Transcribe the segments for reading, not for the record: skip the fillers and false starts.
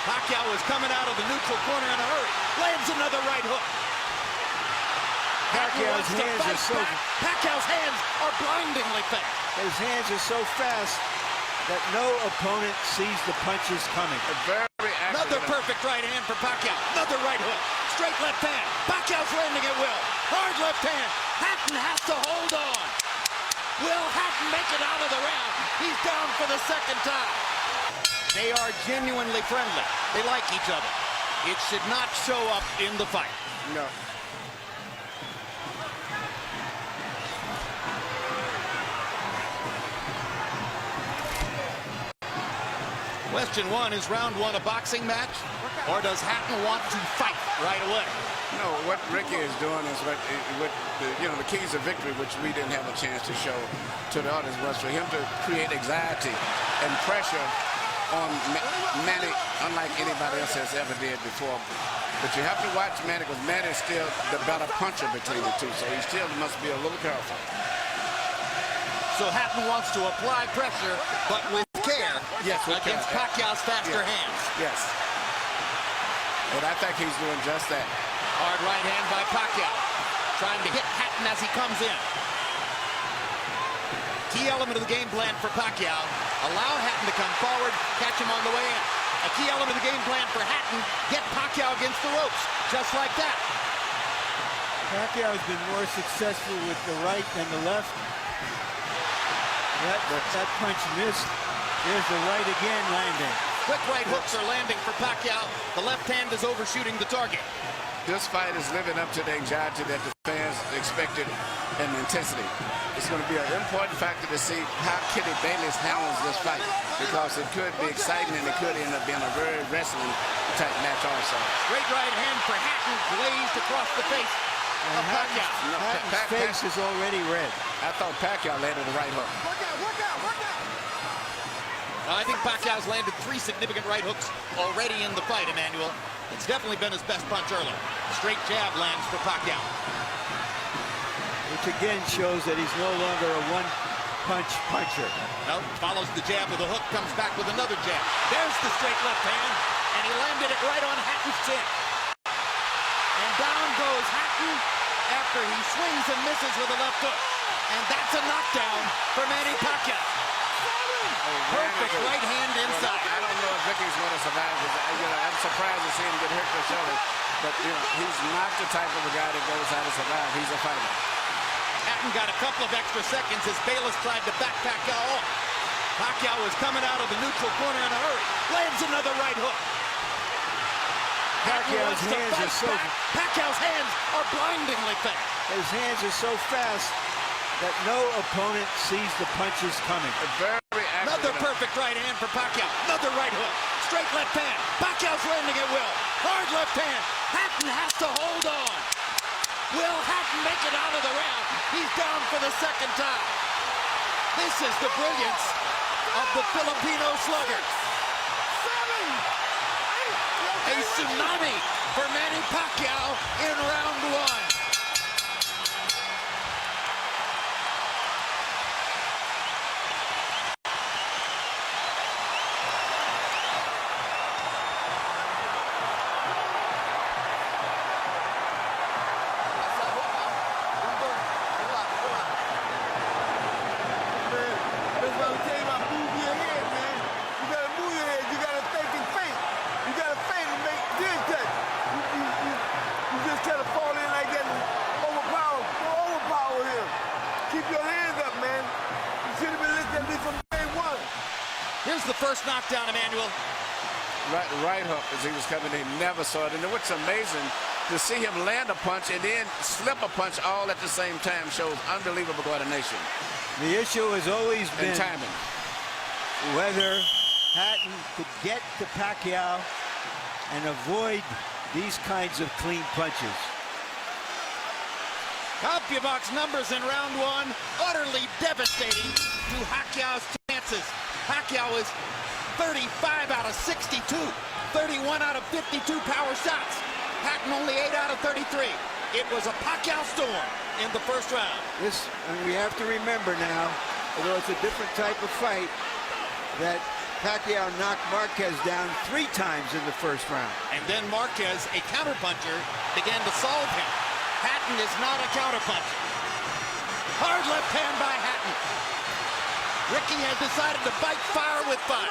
Pacquiao is coming out of the neutral corner in a hurry. Lands another right hook. Pacquiao's hands are so... Pacquiao's hands are blindingly fast. His hands are so fast that no opponent sees the punches coming. Very accurate. Another perfect right hand for Pacquiao. Another right hook. Straight left hand. Pacquiao's landing at will. Hard left hand. Hatton has to hold on. Will Hatton make it out of the round? He's down for the second time. They are genuinely friendly. They like each other. It should not show up in the fight. No. Question one, is round one a boxing match? Or does Hatton want to fight right away? No, what Ricky is doing is what the keys of victory, which we didn't have a chance to show to the audience, was for him to create anxiety and pressure on Manny, unlike anybody else has ever did before. But you have to watch Manny, because Manny is still the better puncher between the two, so he still must be a little careful. So Hatton wants to apply pressure, but with care, yes, against Pacquiao's faster hands. Yes. And I think he's doing just that. Hard right hand by Pacquiao, trying to hit Hatton as he comes in. Key element of the game plan for Pacquiao, allow Hatton to come forward, catch him on the way in. A key element of the game plan for Hatton, get Pacquiao against the ropes, just like that. Pacquiao has been more successful with the right than the left. That punch missed. There's the right again landing. Quick right hooks are landing for Pacquiao. The left hand is overshooting the target. This fight is living up to the anxiety that the fans expected and intensity. It's going to be an important factor to see how Kitty Bayless handles this fight, because it could be exciting and it could end up being a very wrestling type match also. Straight right hand for Hatton, glazed across the face of Pacquiao. Hatton's face is already red. I thought Pacquiao landed the right hook. Work out. I think Pacquiao's landed 3 significant right hooks already in the fight, Emmanuel. It's definitely been his best punch early. Straight jab lands for Pacquiao. Which again shows that he's no longer a one-punch puncher. No, follows the jab with a hook, comes back with another jab. There's the straight left hand, and he landed it right on Hatton's chin. And down goes Hatton after he swings and misses with a left hook. And that's a knockdown for Manny Pacquiao. Perfect right hand inside. I don't know if Ricky's going to survive. I'm surprised to see him get hurt for shoulder. But he's not the type of a guy that goes out to survive. He's a fighter. Hatton got a couple of extra seconds as Bayless tried to back Pacquiao off. Pacquiao is coming out of the neutral corner in a hurry. Lands another right hook. Pacquiao's hands are so... Pacquiao's hands are blindingly fast. His hands are so fast that no opponent sees the punches coming. Another perfect right hand for Pacquiao. Another right hook. Straight left hand. Pacquiao's landing at will. Hard left hand. Hatton has to hold on. Will Hatton make it out of the round? He's down for the second time. This is the brilliance of the Filipino slugger. A tsunami for Manny Pacquiao in round one. Here's the first knockdown, Emmanuel. Right hook as he was coming in. He never saw it. And what's amazing, to see him land a punch and then slip a punch all at the same time shows unbelievable coordination. The issue has always been timing. Whether Hatton could get to Pacquiao and avoid these kinds of clean punches. CompuBox numbers in round one, utterly devastating to Pacquiao's chances. Pacquiao is 35 out of 62, 31 out of 52 power shots. Hatton only 8 out of 33. It was a Pacquiao storm in the first round. And we have to remember now, although it's a different type of fight, that Pacquiao knocked Marquez down 3 times in the first round. And then Marquez, a counterpuncher, began to solve him. Hatton is not a counterpuncher. Hard left hand by Hatton. Ricky has decided to bite fire with fire.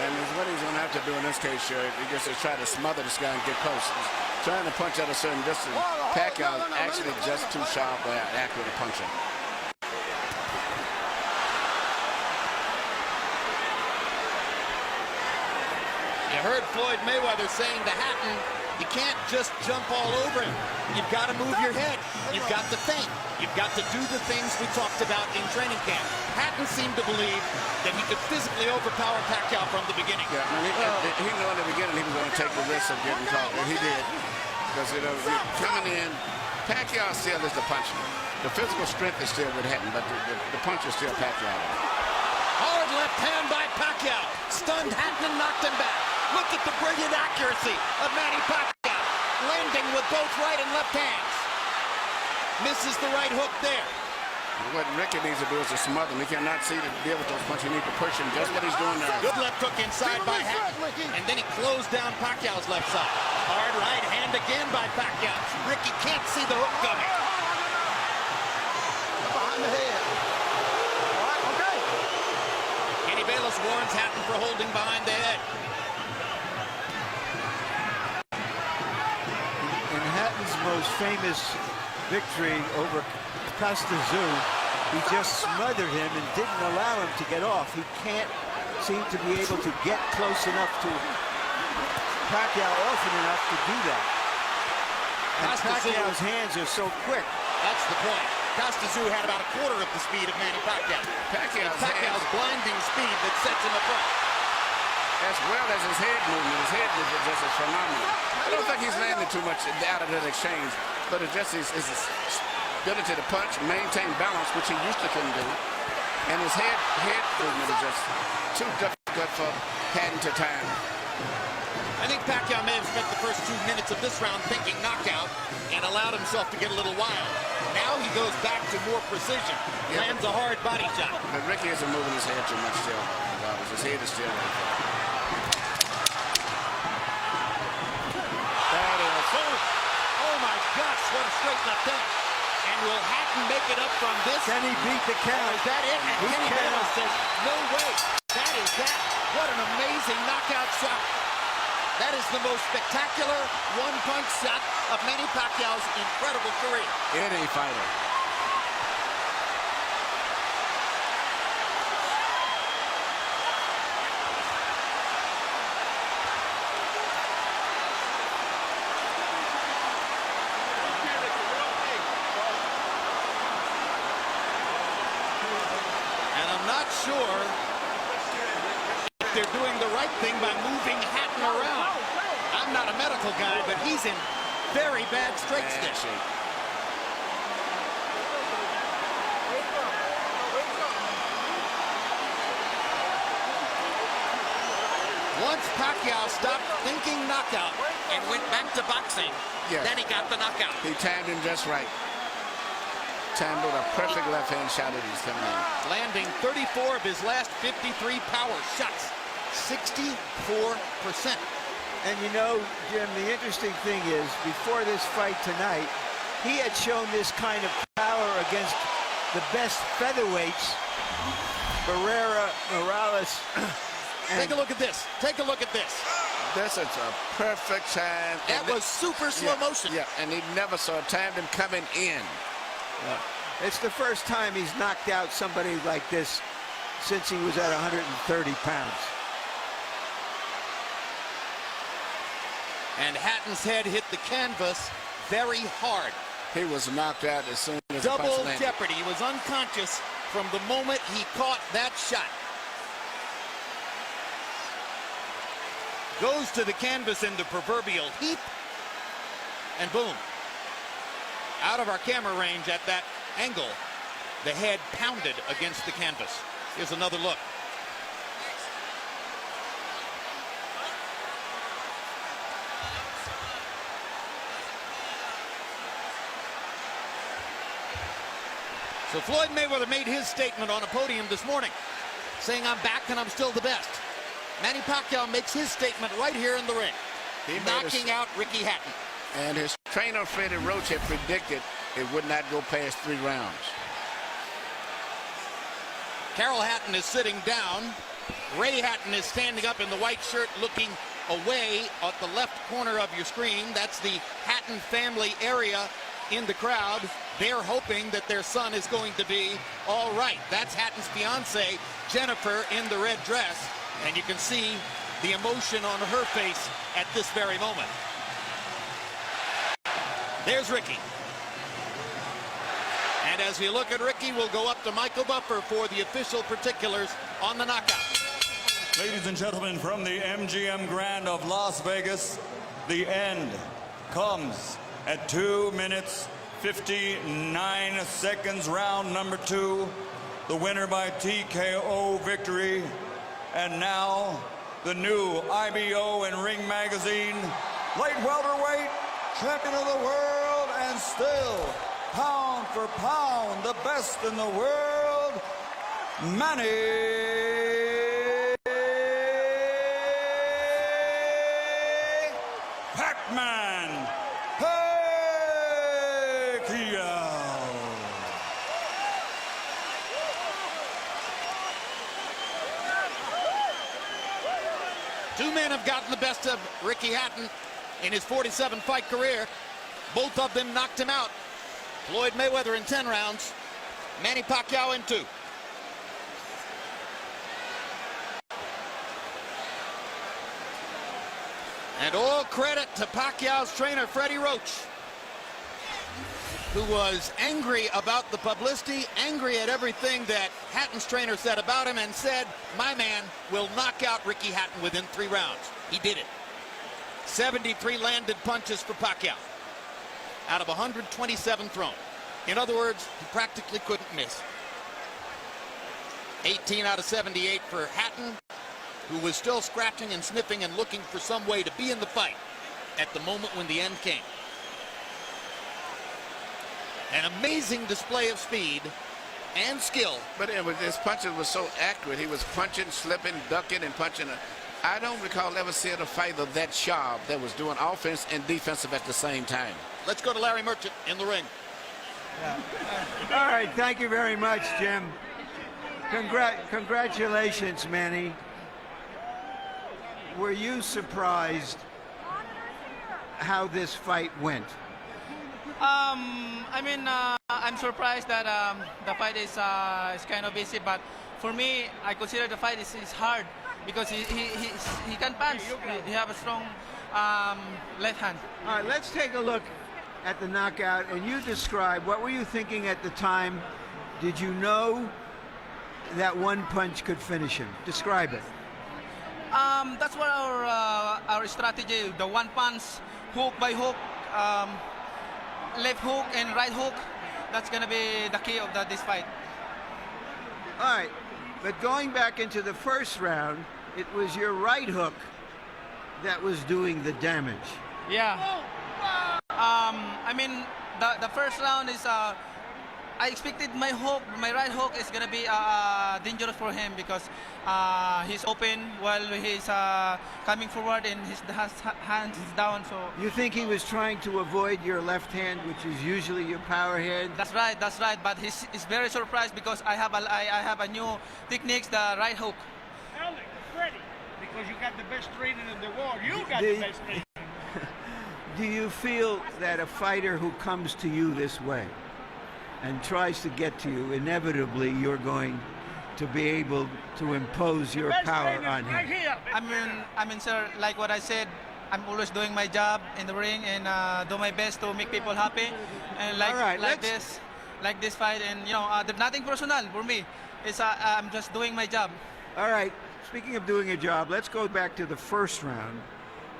And what he's going to have to do in this case, sure, he just to try to smother this guy and get close. He's trying to punch at a certain distance. Pacquiao is actually just too sharp or accurate a puncher. You heard Floyd Mayweather saying to Hatton, you can't just jump all over him. You've got to move your head. You've got to think. You've got to do the things we talked about in training camp. Hatton seemed to believe that he could physically overpower Pacquiao from the beginning. Yeah, I mean, he knew in the beginning he was going to take the risk of getting caught. And he did. Because, you know, coming in, Pacquiao still is the puncher. The physical strength is still with Hatton, but the punch is still Pacquiao. Hard left hand by Pacquiao. Stunned Hatton and knocked him back. Look at the brilliant accuracy of Manny Pacquiao. Landing with both right and left hands. Misses the right hook there. What Ricky needs to do is to smother him. He cannot see to deal with those punches. He needs to push him. Just what he's doing there. Good left hook inside by Hatton. And then he closed down Pacquiao's left side. Hard right hand again by Pacquiao. Ricky can't see the hook coming. Behind the head. All right, okay. Kenny Bayless warns Hatton for holding behind the head. In Hatton's most famous victory over Costazoo, he just smothered him and didn't allow him to get off. He can't seem to be able to get close enough to Pacquiao often enough to do that. And Pacquiao's hands are so quick. That's the point. Costazoo had about a quarter of the speed of Manny Pacquiao. Pacquiao's blinding speed that sets him apart. As well as his head movement. His head movement just is phenomenal. I don't think he's landed too much out of that exchange, but it's just his ability to punch, maintain balance, which he used to couldn't do. And his head movement is just too difficult for Hatton to time. I think Pacquiao may have spent the first 2 minutes of this round thinking knockout and allowed himself to get a little wild. Now he goes back to more precision. Lands a hard body shot. But Ricky isn't moving his head too much still. His head is still right there. That is. Oh my gosh, what a straight left hand. And will Hatton make it up from this? Can he beat the count? Is that it? And He Kenny Bayless cannot. says, no way. That is that. What an amazing knockout shot. That is the most spectacular one-punch shot of Manny Pacquiao's incredible career. Any fighter. Not sure if they're doing the right thing by moving Hatton around. I'm not a medical guy, but he's in very bad straight stick. Once Pacquiao stopped thinking knockout and went back to boxing, then he got the knockout. He timed him just right. Timed with a perfect left-hand shot that he's coming in. Landing 34 of his last 53 power shots. 64%. And you know, Jim, the interesting thing is, before this fight tonight, he had shown this kind of power against the best featherweights, Barrera, Morales. Take a look at this. Take a look at this. This is a perfect time. That was super slow motion. Yeah, and he never saw timed him coming in. It's the first time he's knocked out somebody like this since he was at 130 pounds. And Hatton's head hit the canvas very hard. He was knocked out as soon as the punch Double landed. jeopardy. He was unconscious from the moment he caught that shot. Goes to the canvas in the proverbial heap. And boom. Out of our camera range at that angle, the head pounded against the canvas. Here's another look. So Floyd Mayweather made his statement on a podium this morning, saying, I'm back and I'm still the best. Manny Pacquiao makes his statement right here in the ring, knocking out Ricky Hatton. And his trainer, Freddie Roach, had predicted it would not go past 3 rounds. Carol Hatton is sitting down. Ray Hatton is standing up in the white shirt looking away at the left corner of your screen. That's the Hatton family area in the crowd. They're hoping that their son is going to be all right. That's Hatton's fiance, Jennifer, in the red dress. And you can see the emotion on her face at this very moment. There's Ricky. And as we look at Ricky, we'll go up to Michael Buffer for the official particulars on the knockout. Ladies and gentlemen, from the MGM Grand of Las Vegas, the end comes at 2 minutes, 59 seconds, round number 2. The winner by TKO victory. And now, the new IBO and Ring Magazine light welterweight champion of the world, and still, pound for pound, the best in the world, Manny Pacman Pacquiao. 2 men have gotten the best of Ricky Hatton in his 47-fight career. Both of them knocked him out. Floyd Mayweather in 10 rounds, Manny Pacquiao in 2. And all credit to Pacquiao's trainer, Freddie Roach, who was angry about the publicity, angry at everything that Hatton's trainer said about him, and said, my man will knock out Ricky Hatton within 3 rounds. He did it. 73 landed punches for Pacquiao out of 127 thrown. In other words, he practically couldn't miss. 18 out of 78 for Hatton, who was still scratching and sniffing and looking for some way to be in the fight at the moment when the end came. An amazing display of speed and skill. But his punches were so accurate. He was punching, slipping, ducking, and punching. I don't recall ever seeing a fighter that sharp that was doing offense and defensive at the same time. Let's go to Larry Merchant in the ring. Yeah. All right, thank you very much, Jim. Congratulations, Manny. Were you surprised how this fight went? I'm surprised that the fight is kind of easy, but for me, I consider the fight is hard because he can punch. He have a strong left hand. All right, let's take a look at the knockout, and you describe, what were you thinking at the time? Did you know that one punch could finish him? Describe it. That's what our strategy, the one punch, hook by hook, left hook and right hook. That's going to be the key of this fight. All right, but going back into the first round, it was your right hook that was doing the damage. Yeah. The first round is I expected my right hook is going to be dangerous for him because he's open while he's coming forward and his hands is down. So you think he was trying to avoid your left hand, which is usually your power hand? That's right. But he's very surprised because I have a new techniques, the right hook. Freddie, because you got the best training in the world. You got the best training. Do you feel that a fighter who comes to you this way and tries to get to you, inevitably you're going to be able to impose your power on him? Right here. Sir, like what I said, I'm always doing my job in the ring and do my best to make people happy. And like this fight, and there's nothing personal for me. It's I'm just doing my job. All right. Speaking of doing a job, let's go back to the first round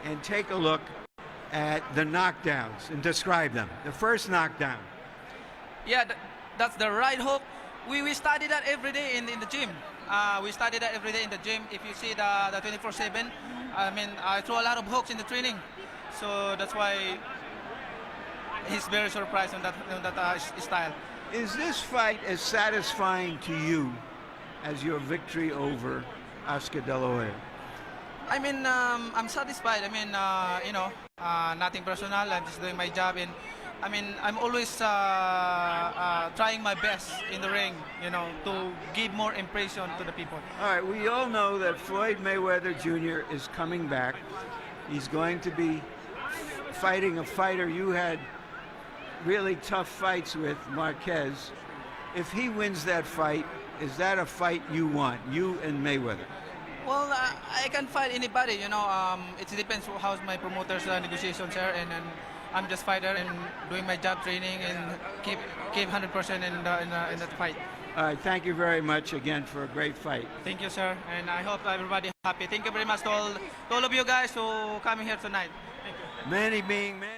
and take a look at the knockdowns and describe them. The first knockdown. Yeah, that's the right hook. We study that every day in the gym. We study that every day in the gym. If you see the 24/7, I throw a lot of hooks in the training. So that's why he's very surprised on that style. Is this fight as satisfying to you as your victory over Oscar De La Hoya? I mean, I'm satisfied. I mean, you know, nothing personal. I'm just doing my job, and I mean, I'm always trying my best in the ring, you know, to give more impression to the people. All right, we all know that Floyd Mayweather Jr. is coming back. He's going to be fighting a fighter you had really tough fights with, Marquez. If he wins that fight, is that a fight you want, you and Mayweather? Well, I can fight anybody, you know. It depends how's my promoter's negotiations are, and I'm just fighter and doing my job, training, and keep 100% in that fight. All right, thank you very much again for a great fight. Thank you, sir, and I hope everybody happy. Thank you very much to all of you guys who coming here tonight. Thank you. Manny being Manny.